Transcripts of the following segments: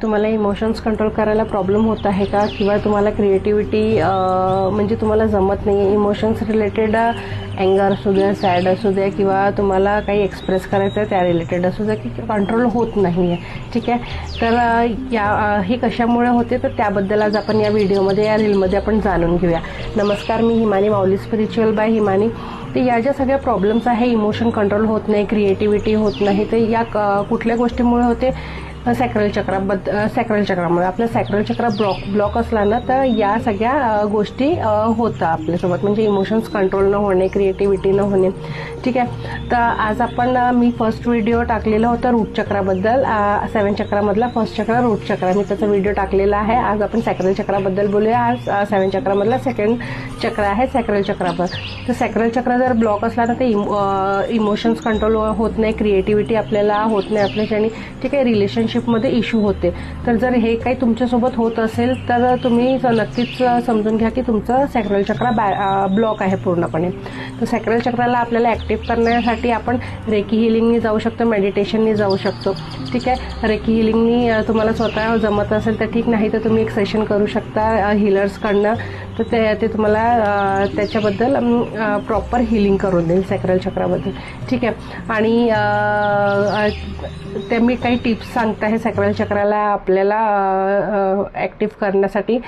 तुम्हाला emotions control करायला problem होत आहे का, किंवा तुम्हाला क्रिएटिव्हिटी म्हणजे तुम्हाला जमत नाही आहे, इमोशन्स रिलेटेड अँगर असू द्या, सॅड असू द्या, किंवा तुम्हाला काही एक्सप्रेस करायचं आहे त्या रिलेटेड असू द्या, की कंट्रोल होत नाही आहे, ठीक आहे. तर हे कशामुळे होते तर त्याबद्दल आज आपण या व्हिडिओमध्ये, या रीलमध्ये आपण जाणून घेऊया. नमस्कार, मी हिमानी, माऊली स्पिरिच्युअल बाय हिमानी. तर या ज्या सगळ्या प्रॉब्लेम्स आहे, इमोशन कंट्रोल होत नाही, क्रिएटिव्हिटी होत नाही, तर या कुठल्या गोष्टीमुळे होते? सॅक्रल चक्रामुळे. आपलं सॅक्रल चक्र ब्लॉक असला ना तर या सगळ्या गोष्टी होतात आपल्यासोबत, म्हणजे इमोशन्स कंट्रोल न होणे, क्रिएटिव्हिटी न होणे, ठीक आहे. तर आज मी फर्स्ट व्हिडिओ टाकलेला होता रूट चक्राबद्दल, 7 चक्रामधला फर्स्ट चक्र रूट चक्र, मी त्याचा व्हिडिओ टाकलेला आहे. आज आपण सॅक्रल चक्राबद्दल बोलूया. आज 7 चक्रामधला सेकंड चक्र आहे सॅक्रल चक्राबद्दल. तर सॅक्रल चक्र जर ब्लॉक असला ना तर इमोशन्स कंट्रोल होत नाही, क्रिएटिव्हिटी आपल्याला होत नाही आपल्याच्याने, ठीक आहे. रिलेशनशिपमध्ये इश्यू होते. तर जर हे काही तुमच्यासोबत होत असेल तर तुम्ही नक्कीच समजून घ्या की तुमचं सॅक्रल चक्र ब्लॉक आहे पूर्णपणे. तर सॅक्रल चक्राला आपल्याला ॲक्टिव्ह करण्यासाठी आपण रेकी हिलिंगनी जाऊ शकतो, मेडिटेशननी जाऊ शकतो, ठीक आहे. रेकी हिलिंगनी तुम्हाला स्वतः जमत असेल तर ठीक, नाही तर तुम्ही एक सेशन करू शकता हिलर्सकडनं, तर ते तुम्हाला त्याच्याबद्दल प्रॉपर हिलिंग करून देईल सॅक्रल चक्राबद्दल, ठीक आहे. आणि ते मी काही टिप्स सांगते आहे सॅक्रल चक्राला आपल्याला ॲक्टिव्ह करण्यासाठी.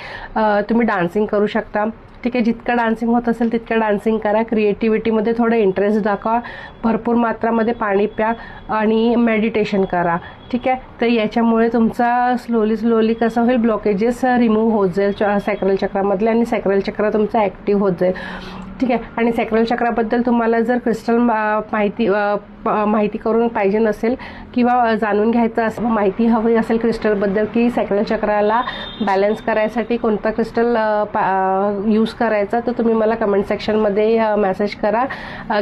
तुम्ही डान्सिंग करू शकता, ठीक आहे. जितकं डान्सिंग होत असेल तितकं डान्सिंग करा. क्रिएटिव्हिटीमध्ये थोडं इंटरेस्ट दाखवा, भरपूर मात्रामध्ये पाणी प्या आणि मेडिटेशन करा, ठीक आहे. तर याच्यामुळे तुमचा स्लोली कसं होईल, ब्लॉकेजेस रिमूव्ह होत जाईल सॅक्रल चक्रामधले, आणि सॅक्रल चक्र तुमचा ॲक्टिव्ह होत जाईल, ठीक आहे. आणि सॅक्रल चक्राबद्दल तुम्हाला जर क्रिस्टल माहिती करून पाहिजे नसेल, किंवा जाणून घ्यायचं असं माहिती हवी असेल क्रिस्टलबद्दल, की सॅक्रल चक्राला बॅलन्स करायसाठी कोणता क्रिस्टल यूज करायचा, तर तुम्ही मला कमेंट सेक्शनमध्ये मेसेज करा,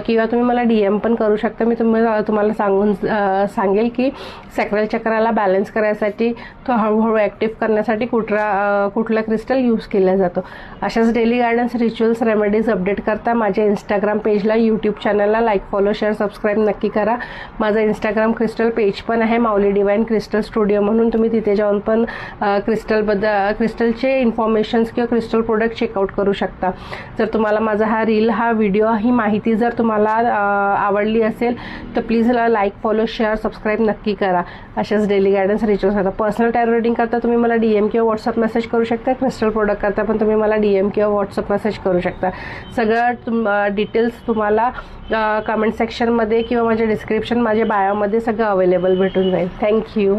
किंवा तुम्ही मला DM पण करू शकता. मी तुम्हाला सांगेल की सॅक्रल चक्राला बॅलन्स करायसाठी, तो हळूहळू ॲक्टिव्ह करण्यासाठी कुठला क्रिस्टल यूज केला जातो. अशाच daily guidance, rituals, remedies update करता माझ्या इंस्टाग्राम पेजला, यूट्यूब चॅनलला लाईक, फॉलो, शेअर, सबस्क्राईब नक्की करा. माझं इंस्टाग्राम क्रिस्टल पेज पण आहे, माऊली डिवाइन क्रिस्टल स्टुडिओ म्हणून. तुम्ही तिथे जाऊन पण क्रिस्टलचे इन्फॉर्मेशन्स किंवा क्रिस्टल प्रोडक्ट चेकआउट करू शकता. जर तुम्हाला माझा हा व्हिडिओ, ही माहिती जर तुम्हाला आवडली असेल तर please like, follow, share, subscribe नक्की करा. अशाच डेली गायडन्स, रिच्युअल्स करता. पर्सनल टॅरो रीडिंग करता तुम्ही मला DM किंवा व्हॉट्सअप मेसेज करू शकता. क्रिस्टल प्रोडक्ट करता पण तुम्ही मला DM किंवा व्हॉट्सअप मेसेज करू शकता. सगळं डिटेल्स तुम्हाला कमेंट सेक्शनमध्ये किंवा माझ्या डिस्क्रिप्शन, माझ्या बायोमध्ये सगळं अवेलेबल भेटून जाईल. थँक्यू.